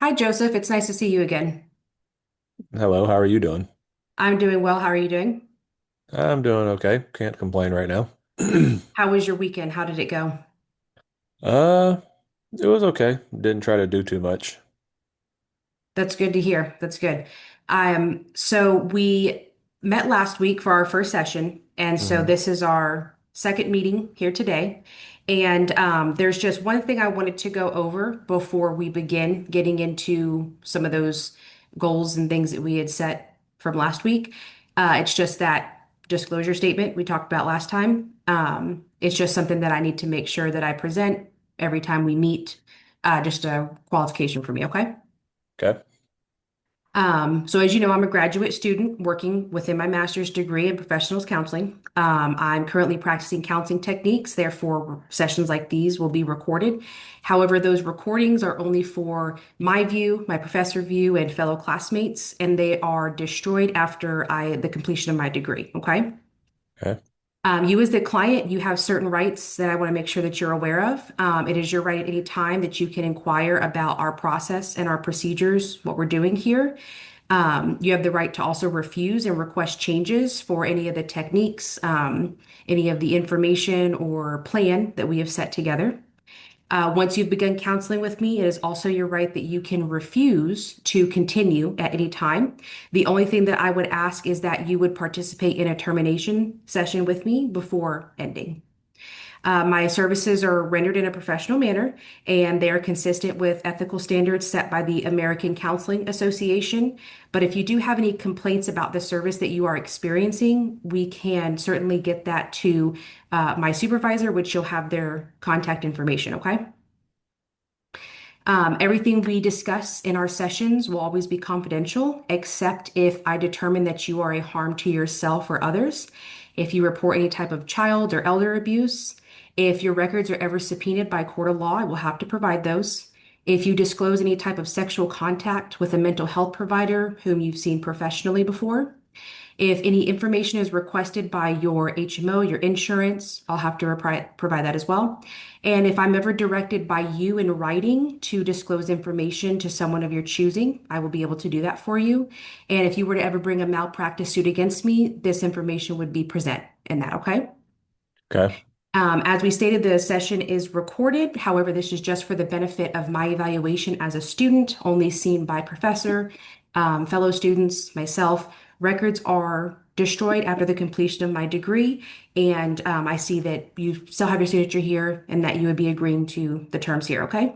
Hi, Joseph. It's nice to see you again. Hello, how are you doing? I'm doing well. How are you doing? I'm doing okay. Can't complain right now. How was your weekend? How did it go? Uh, it was okay. Didn't try to do too much. That's good to hear. That's good. So we met last week for our first session, and so Hmm. this is our second meeting here today. And there's just one thing I wanted to go over before we begin getting into some of those goals and things that we had set from last week. It's just that disclosure statement we talked about last time. It's just something that I need to make sure that I present every time we meet. Just a qualification for me, okay? Okay. So as you know, I'm a graduate student working within my master's degree in professionals counseling. I'm currently practicing counseling techniques, therefore sessions like these will be recorded. However, those recordings are only for my view, my professor view, and fellow classmates, and they are destroyed after the completion of my degree. Okay. Okay. You as the client, you have certain rights that I want to make sure that you're aware of. It is your right at any time that you can inquire about our process and our procedures, what we're doing here. You have the right to also refuse and request changes for any of the techniques, any of the information or plan that we have set together. Once you've begun counseling with me, it is also your right that you can refuse to continue at any time. The only thing that I would ask is that you would participate in a termination session with me before ending. My services are rendered in a professional manner and they are consistent with ethical standards set by the American Counseling Association. But if you do have any complaints about the service that you are experiencing, we can certainly get that to my supervisor, which you'll have their contact information, okay? Everything we discuss in our sessions will always be confidential, except if I determine that you are a harm to yourself or others. If you report any type of child or elder abuse, if your records are ever subpoenaed by court of law, I will have to provide those. If you disclose any type of sexual contact with a mental health provider whom you've seen professionally before, if any information is requested by your HMO, your insurance, I'll have to provide that as well. And if I'm ever directed by you in writing to disclose information to someone of your choosing, I will be able to do that for you. And if you were to ever bring a malpractice suit against me, this information would be present in that, okay? Okay. As we stated, the session is recorded. However, this is just for the benefit of my evaluation as a student, only seen by professor, fellow students, myself. Records are destroyed after the completion of my degree, and I see that you still have your signature here and that you would be agreeing to the terms here, okay?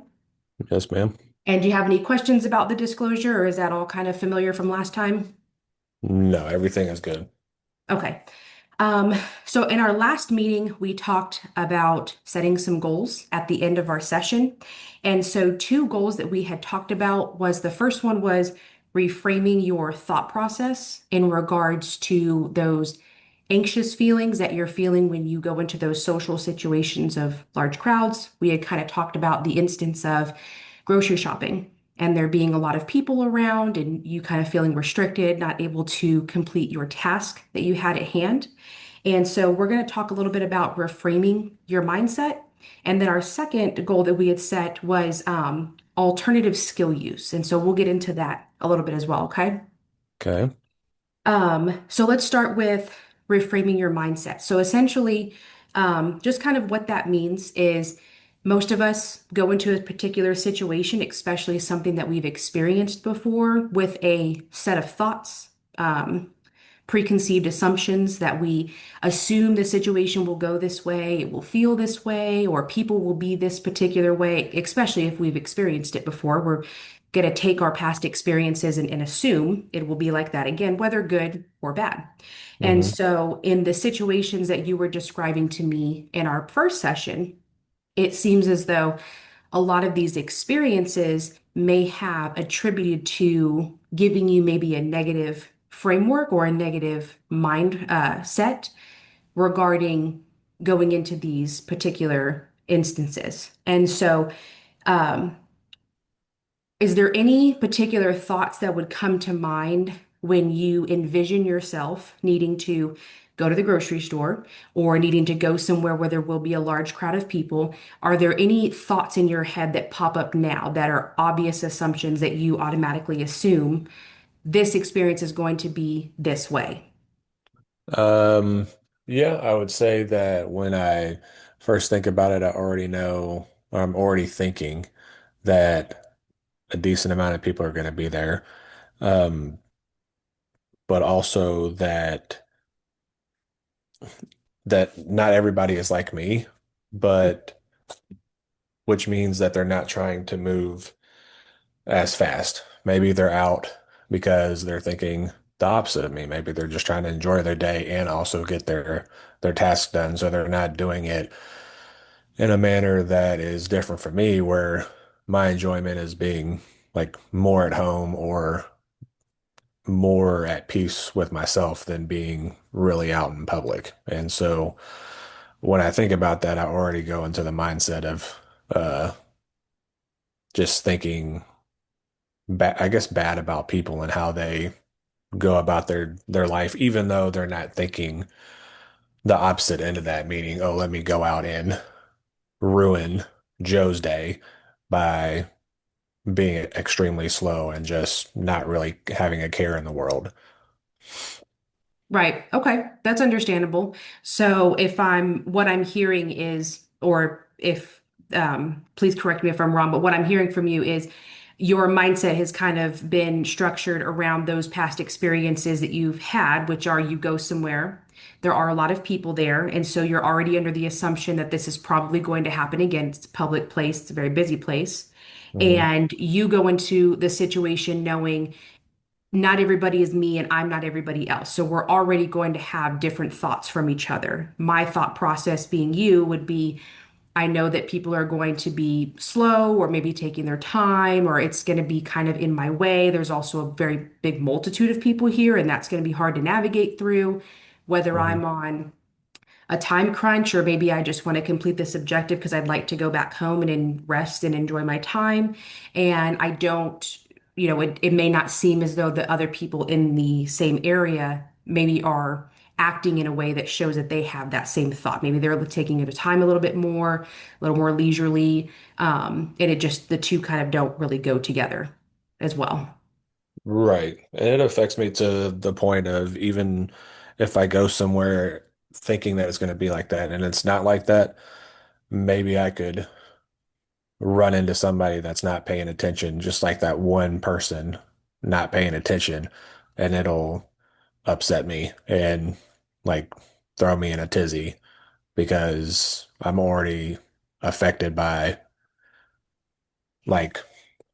Yes, ma'am. And do you have any questions about the disclosure, or is that all kind of familiar from last time? No, everything is good. Okay. Um, so in our last meeting, we talked about setting some goals at the end of our session. And so two goals that we had talked about was the first one was reframing your thought process in regards to those anxious feelings that you're feeling when you go into those social situations of large crowds. We had kind of talked about the instance of grocery shopping and there being a lot of people around and you kind of feeling restricted, not able to complete your task that you had at hand. And so we're going to talk a little bit about reframing your mindset. And then our second goal that we had set was alternative skill use. And so we'll get into that a little bit as well, okay? Okay. So let's start with reframing your mindset. So essentially, just kind of what that means is most of us go into a particular situation, especially something that we've experienced before, with a set of thoughts, preconceived assumptions that we assume the situation will go this way, it will feel this way, or people will be this particular way, especially if we've experienced it before. We're going to take our past experiences and assume it will be like that again, whether good or bad. And Hmm. so, in the situations that you were describing to me in our first session, it seems as though a lot of these experiences may have attributed to giving you maybe a negative framework or a negative mind set regarding going into these particular instances. And so, um, is there any particular thoughts that would come to mind when you envision yourself needing to go to the grocery store or needing to go somewhere where there will be a large crowd of people, are there any thoughts in your head that pop up now that are obvious assumptions that you automatically assume this experience is going to be this way? Um, yeah, I would say that when I first think about it, I already know, or I'm already thinking that a decent amount of people are going to be there. Um, but also that not everybody is like me, but which means that they're not trying to move as fast. Maybe they're out because they're thinking the opposite of me. Maybe they're just trying to enjoy their day and also get their task done. So they're not doing it in a manner that is different from me, where my enjoyment is being like more at home or more at peace with myself than being really out in public. And so when I think about that, I already go into the mindset of uh, just thinking I guess bad about people and how they go about their life, even though they're not thinking the opposite end of that, meaning, oh, let me go out and ruin Joe's day by being extremely slow and just not really having a care in the world. Right. Okay. That's understandable. So what I'm hearing is, or if, please correct me if I'm wrong, but what I'm hearing from you is your mindset has kind of been structured around those past experiences that you've had, which are you go somewhere, there are a lot of people there. And so you're already under the assumption that this is probably going to happen again. It's a public place, it's a very busy place. Hmm. And you go into the situation knowing not everybody is me and I'm not everybody else. So we're already going to have different thoughts from each other. My thought process being you would be I know that people are going to be slow or maybe taking their time or it's going to be kind of in my way. There's also a very big multitude of people here and that's going to be hard to navigate through, whether Hmm. I'm on a time crunch, or maybe I just want to complete this objective because I'd like to go back home and rest and enjoy my time. And I don't, it may not seem as though the other people in the same area maybe are acting in a way that shows that they have that same thought. Maybe they're taking their time a little more leisurely. And it just, the two kind of don't really go together as well. Right. And it affects me to the point of even if I go somewhere thinking that it's going to be like that and it's not like that, maybe I could run into somebody that's not paying attention, just like that one person not paying attention, and it'll upset me and like throw me in a tizzy because I'm already affected by like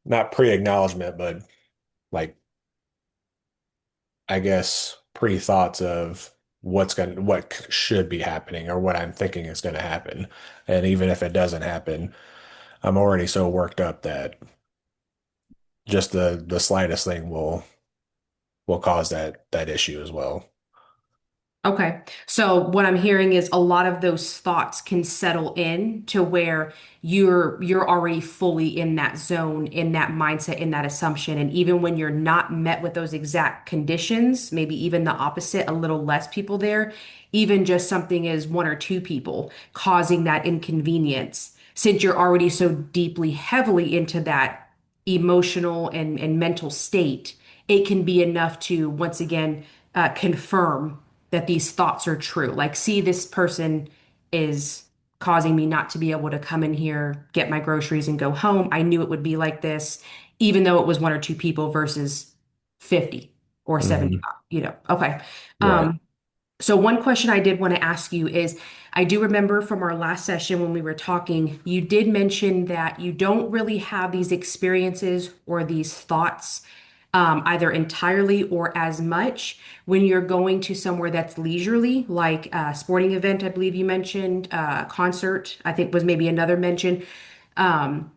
not pre-acknowledgement, but like I guess pre-thoughts of what should be happening or what I'm thinking is going to happen. And even if it doesn't happen, I'm already so worked up that just the slightest thing will cause that issue as well. Okay. So what I'm hearing is a lot of those thoughts can settle in to where you're already fully in that zone, in that mindset, in that assumption. And even when you're not met with those exact conditions, maybe even the opposite, a little less people there, even just something as one or two people causing that inconvenience, since you're already so deeply, heavily into that emotional and mental state, it can be enough to once again confirm that these thoughts are true. Like, see, this person is causing me not to be able to come in here, get my groceries, and go home. I knew it would be like this, even though it was one or two people versus 50 or Hmm. 75, Okay. Right. Um, so one question I did want to ask you is, I do remember from our last session when we were talking, you did mention that you don't really have these experiences or these thoughts either entirely or as much when you're going to somewhere that's leisurely, like a sporting event, I believe you mentioned, concert, I think was maybe another mention. Um,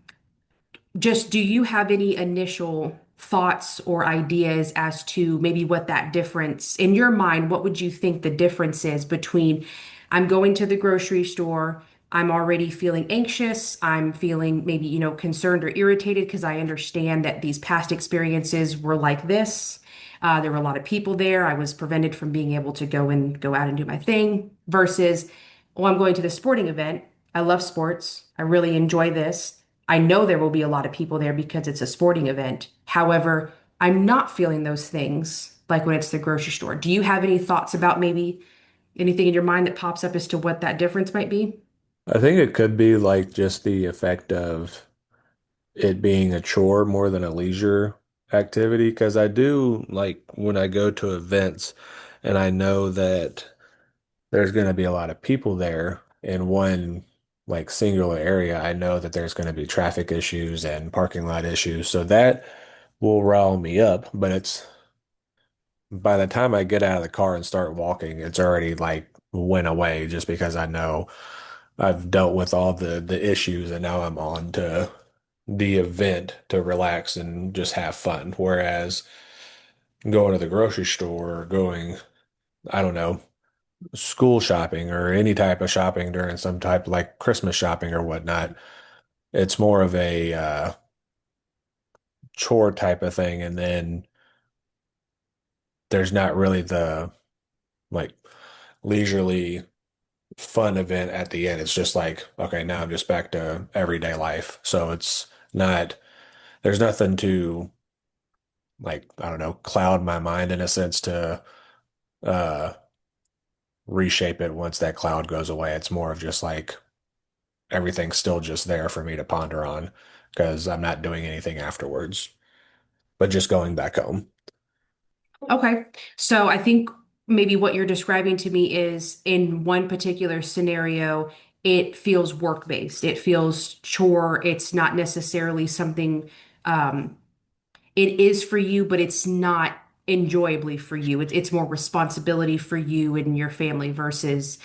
just do you have any initial thoughts or ideas as to maybe what that difference in your mind, what would you think the difference is between I'm going to the grocery store, I'm already feeling anxious, I'm feeling maybe, concerned or irritated because I understand that these past experiences were like this. There were a lot of people there. I was prevented from being able to go out and do my thing versus, oh, I'm going to this sporting event. I love sports. I really enjoy this. I know there will be a lot of people there because it's a sporting event. However, I'm not feeling those things like when it's the grocery store. Do you have any thoughts about maybe anything in your mind that pops up as to what that difference might be? I think it could be like just the effect of it being a chore more than a leisure activity. Because I do like when I go to events and I know that there's going to be a lot of people there in one like singular area. I know that there's going to be traffic issues and parking lot issues. So that will rile me up. But it's by the time I get out of the car and start walking, it's already like went away just because I know I've dealt with all the issues and now I'm on to the event to relax and just have fun. Whereas going to the grocery store or going, I don't know, school shopping or any type of shopping during some type like Christmas shopping or whatnot, it's more of a chore type of thing. And then there's not really the like leisurely fun event at the end. It's just like, okay, now I'm just back to everyday life. So it's not, there's nothing to like, I don't know, cloud my mind in a sense to uh reshape it once that cloud goes away. It's more of just like everything's still just there for me to ponder on because I'm not doing anything afterwards, but just going back home. Okay. So I think maybe what you're describing to me is in one particular scenario, it feels work-based. It feels chore. It's not necessarily something it is for you, but it's not enjoyably for you. It's more responsibility for you and your family versus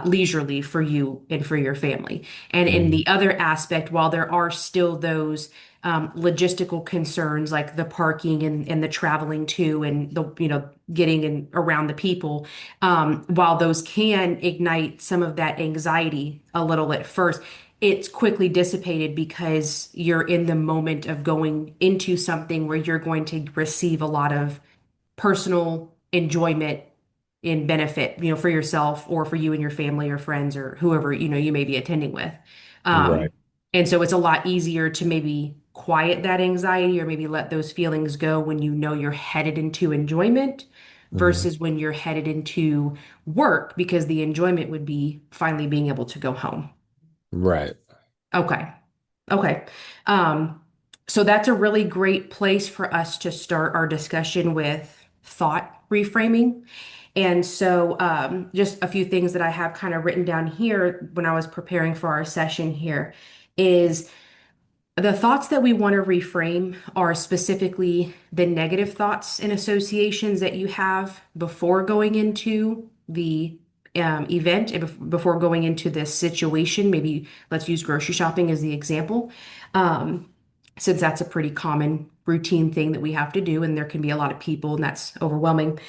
leisurely for you and for your family. And in Mhm. the other aspect, while there are still those logistical concerns like the parking and the traveling to and the getting in around the people, while those can ignite some of that anxiety a little at first, it's quickly dissipated because you're in the moment of going into something where you're going to receive a lot of personal enjoyment and benefit, for yourself or for you and your family or friends or whoever, you may be attending with. Right. Um, and so it's a lot easier to maybe quiet that anxiety or maybe let those feelings go when you know you're headed into enjoyment Mhm. versus when you're headed into work because the enjoyment would be finally being able to go home. Right. Okay. Okay. Um, so that's a really great place for us to start our discussion with thought reframing. And so, just a few things that I have kind of written down here when I was preparing for our session here is the thoughts that we want to reframe are specifically the negative thoughts and associations that you have before going into the event and before going into this situation. Maybe let's use grocery shopping as the example, um, since that's a pretty common routine thing that we have to do, and there can be a lot of people, and that's overwhelming.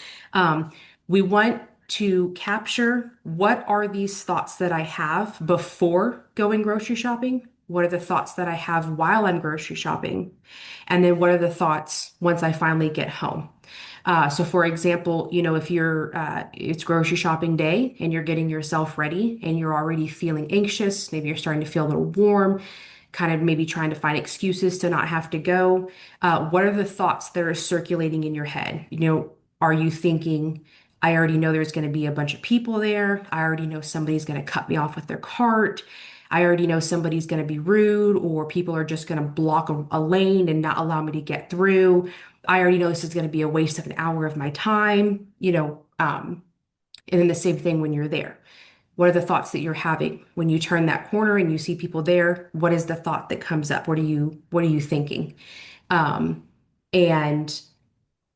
We want to capture what are these thoughts that I have before going grocery shopping? What are the thoughts that I have while I'm grocery shopping? And then what are the thoughts once I finally get home? So for example, if it's grocery shopping day and you're getting yourself ready and you're already feeling anxious, maybe you're starting to feel a little warm, kind of maybe trying to find excuses to not have to go. What are the thoughts that are circulating in your head? Are you thinking, I already know there's going to be a bunch of people there. I already know somebody's going to cut me off with their cart. I already know somebody's going to be rude, or people are just going to block a lane and not allow me to get through. I already know this is going to be a waste of an hour of my time, and then the same thing when you're there. What are the thoughts that you're having when you turn that corner and you see people there? What is the thought that comes up? What are you thinking? Um, and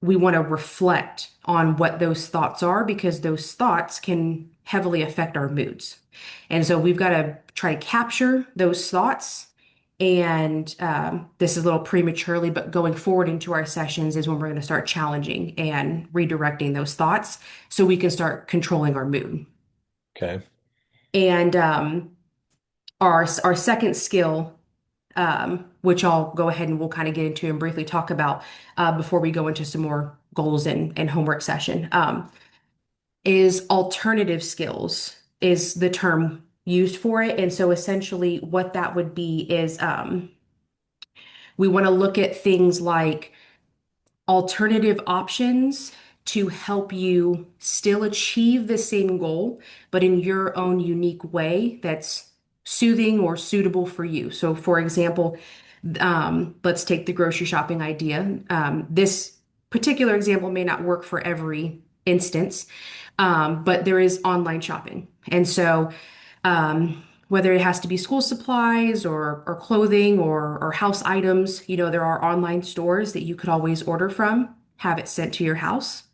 we want to reflect on what those thoughts are because those thoughts can heavily affect our moods. And so we've got to try to capture those thoughts. And this is a little prematurely, but going forward into our sessions is when we're going to start challenging and redirecting those thoughts so we can start controlling our mood. Okay. And our second skill which I'll go ahead and we'll kind of get into and briefly talk about before we go into some more goals and homework session. Is alternative skills is the term used for it. And so essentially what that would be is we want to look at things like alternative options to help you still achieve the same goal, but in your own unique way that's soothing or suitable for you. So, for example, let's take the grocery shopping idea. This particular example may not work for every instance, but there is online shopping. And so, whether it has to be school supplies or clothing or house items, there are online stores that you could always order from, have it sent to your house.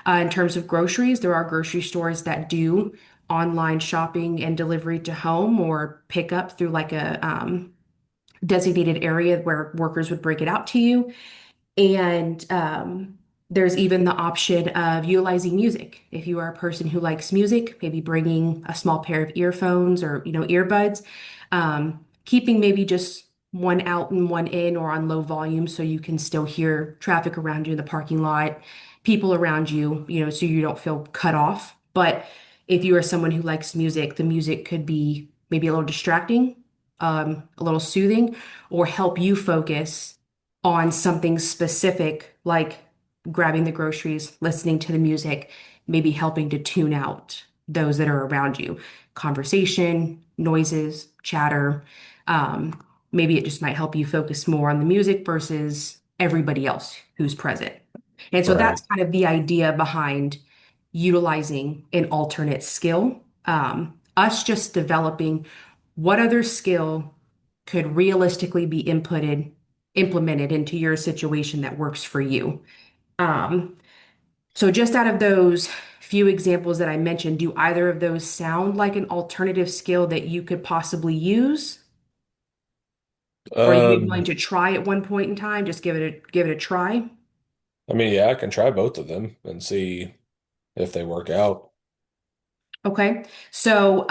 In terms of groceries, there are grocery stores that do online shopping and delivery to home or pick up through like a designated area where workers would break it out to you. And there's even the option of utilizing music. If you are a person who likes music, maybe bringing a small pair of earphones or, earbuds, keeping maybe just one out and one in or on low volume so you can still hear traffic around you in the parking lot, people around you, so you don't feel cut off. But if you are someone who likes music, the music could be maybe a little distracting, a little soothing, or help you focus on something specific, like grabbing the groceries, listening to the music, maybe helping to tune out those that are around you. Conversation, noises, chatter. Maybe it just might help you focus more on the music versus everybody else who's present. And so Right. that's kind of the idea behind utilizing an alternate skill. Us just developing what other skill could realistically be implemented into your situation that works for you. Um, so just out of those few examples that I mentioned, do either of those sound like an alternative skill that you could possibly use? Or you be willing Um, to try at one point in time? Just give it a try. I mean, yeah, I can try both of them and see if they work out. Okay. So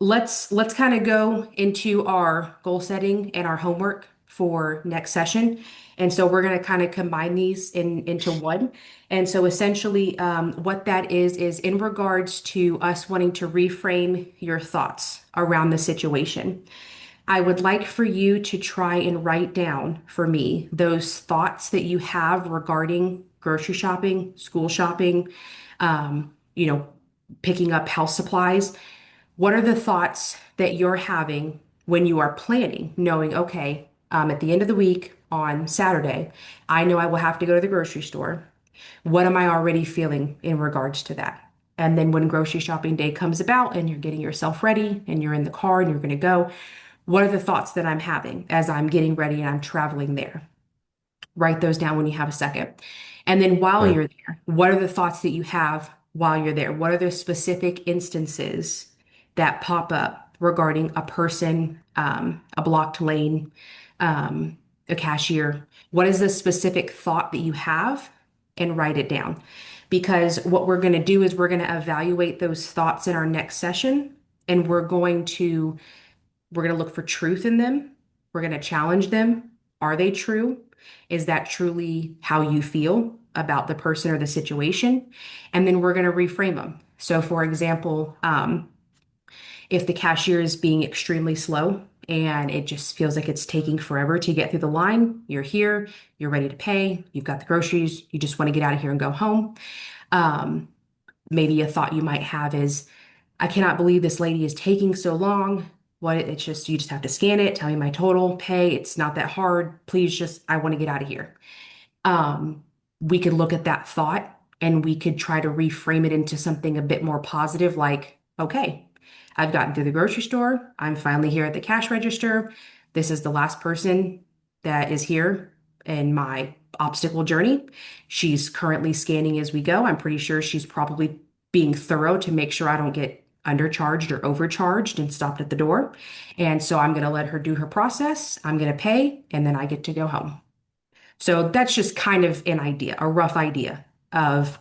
let's kind of go into our goal setting and our homework for next session. And so we're going to kind of combine these into one. And so essentially, what that is in regards to us wanting to reframe your thoughts around the situation. I would like for you to try and write down for me those thoughts that you have regarding grocery shopping, school shopping, um, you know, picking up house supplies. What are the thoughts that you're having when you are planning, knowing, okay, at the end of the week on Saturday, I know I will have to go to the grocery store. What am I already feeling in regards to that? And then when grocery shopping day comes about and you're getting yourself ready and you're in the car and you're going to go, what are the thoughts that I'm having as I'm getting ready and I'm traveling there? Write those down when you have a second. And then while Okay. you're there, what are the thoughts that you have while you're there? What are the specific instances that pop up regarding a person, a blocked lane, um, a cashier? What is the specific thought that you have? And write it down. Because what we're going to do is we're going to evaluate those thoughts in our next session, and we're going to look for truth in them. We're going to challenge them. Are they true? Is that truly how you feel about the person or the situation? And then we're going to reframe them. So, for example, if the cashier is being extremely slow and it just feels like it's taking forever to get through the line, you're here, you're ready to pay, you've got the groceries, you just want to get out of here and go home. Um, Maybe a thought you might have is, I cannot believe this lady is taking so long. What it's just you just have to scan it, tell me my total, pay. It's not that hard. Please just I want to get out of here. Um, we could look at that thought and we could try to reframe it into something a bit more positive, like, okay, I've gotten through the grocery store. I'm finally here at the cash register. This is the last person that is here in my obstacle journey. She's currently scanning as we go. I'm pretty sure she's probably being thorough to make sure I don't get undercharged or overcharged and stopped at the door. And so I'm going to let her do her process. I'm going to pay, and then I get to go home. So that's just kind of an idea, a rough idea of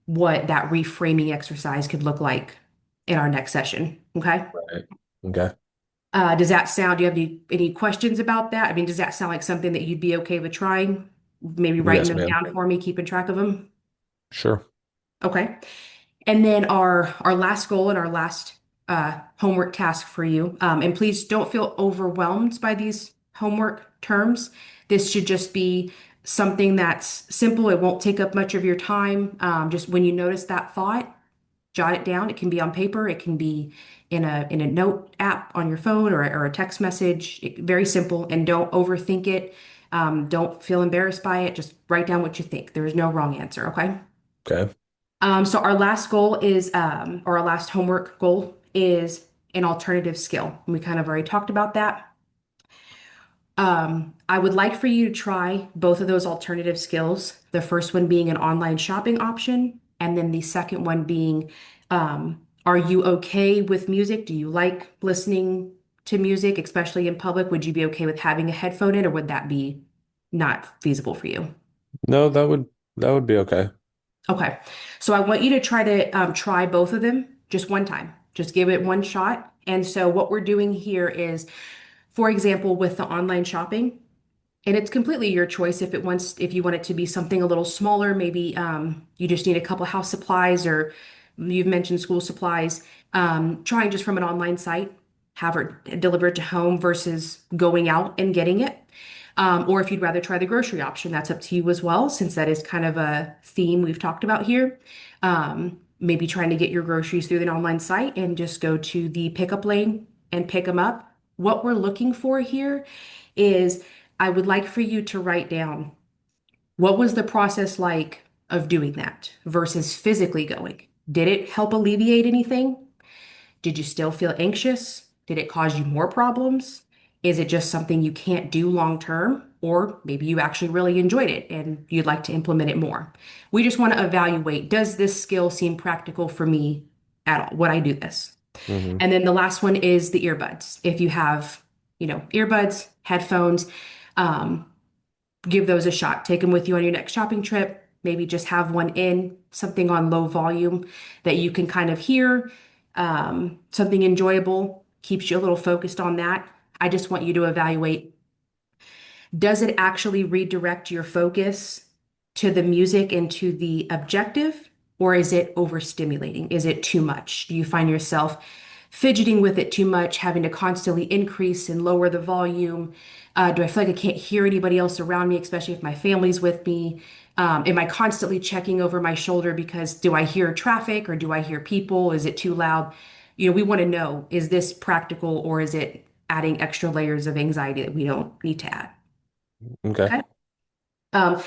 what that reframing exercise could look like in our next session. Okay. Right. Okay. Does that sound, do you have any questions about that? I mean, does that sound like something that you'd be okay with trying? Maybe writing Yes, them ma'am. down for me, keeping track of them? Sure. Okay. And then our last goal and our last homework task for you. And please don't feel overwhelmed by these homework terms. This should just be something that's simple. It won't take up much of your time. Just when you notice that thought, jot it down. It can be on paper. It can be in a note app on your phone or a text message. Very simple. And don't overthink it. Don't feel embarrassed by it. Just write down what you think. There is no wrong answer. Okay. Okay. So our last goal is, or our last homework goal is an alternative skill. We kind of already talked about that. I would like for you to try both of those alternative skills. The first one being an online shopping option, and then the second one being, are you okay with music? Do you like listening to music, especially in public? Would you be okay with having a headphone in, or would that be not feasible for you? No, that would be okay. Okay. So I want you to try both of them just one time. Just give it one shot. And so what we're doing here is, for example, with the online shopping, and it's completely your choice if you want it to be something a little smaller, maybe you just need a couple house supplies or you've mentioned school supplies. Trying just from an online site, have it delivered to home versus going out and getting it. Or if you'd rather try the grocery option, that's up to you as well, since that is kind of a theme we've talked about here. Maybe trying to get your groceries through an online site and just go to the pickup lane and pick them up. What we're looking for here is I would like for you to write down what was the process like of doing that versus physically going. Did it help alleviate anything? Did you still feel anxious? Did it cause you more problems? Is it just something you can't do long term? Or maybe you actually really enjoyed it and you'd like to implement it more. We just want to evaluate, does this skill seem practical for me at all? Would I do this? Hmm. And then the last one is the earbuds. If you have, earbuds, headphones, um, give those a shot. Take them with you on your next shopping trip. Maybe just have one in, something on low volume that you can kind of hear, something enjoyable, keeps you a little focused on that. I just want you to evaluate, does it actually redirect your focus to the music and to the objective, or is it overstimulating? Is it too much? Do you find yourself fidgeting with it too much, having to constantly increase and lower the volume? Do I feel like I can't hear anybody else around me, especially if my family's with me? Am I constantly checking over my shoulder because do I hear traffic or do I hear people? Is it too loud? We want to know, is this practical or is it adding extra layers of anxiety that we don't need to add? Okay. Okay. Um,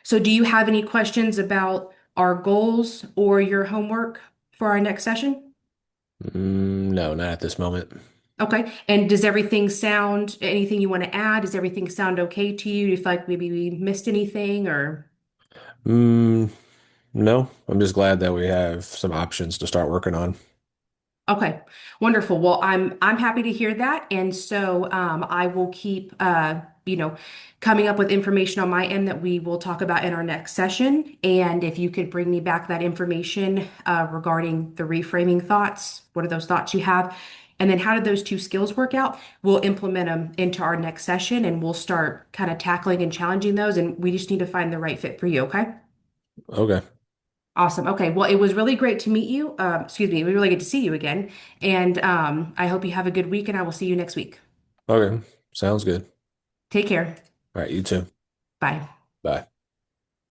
so do you have any questions about our goals or your homework for our next session? No, not at this moment. Okay. And does everything sound, anything you want to add? Does everything sound okay to you? Do you feel like maybe we missed anything or? Mm, no, I'm just glad that we have some options to start working on. Okay, wonderful. Well, I'm happy to hear that, and so I will keep coming up with information on my end that we will talk about in our next session. And if you could bring me back that information regarding the reframing thoughts, what are those thoughts you have, and then how did those two skills work out? We'll implement them into our next session, and we'll start kind of tackling and challenging those. And we just need to find the right fit for you. Okay. Okay. Awesome. Okay. Well, it was really great to meet you. Excuse me. It was really good to see you again. And I hope you have a good week, and I will see you next week. Okay. Sounds good. Take care. All right, you too. Bye. Bye.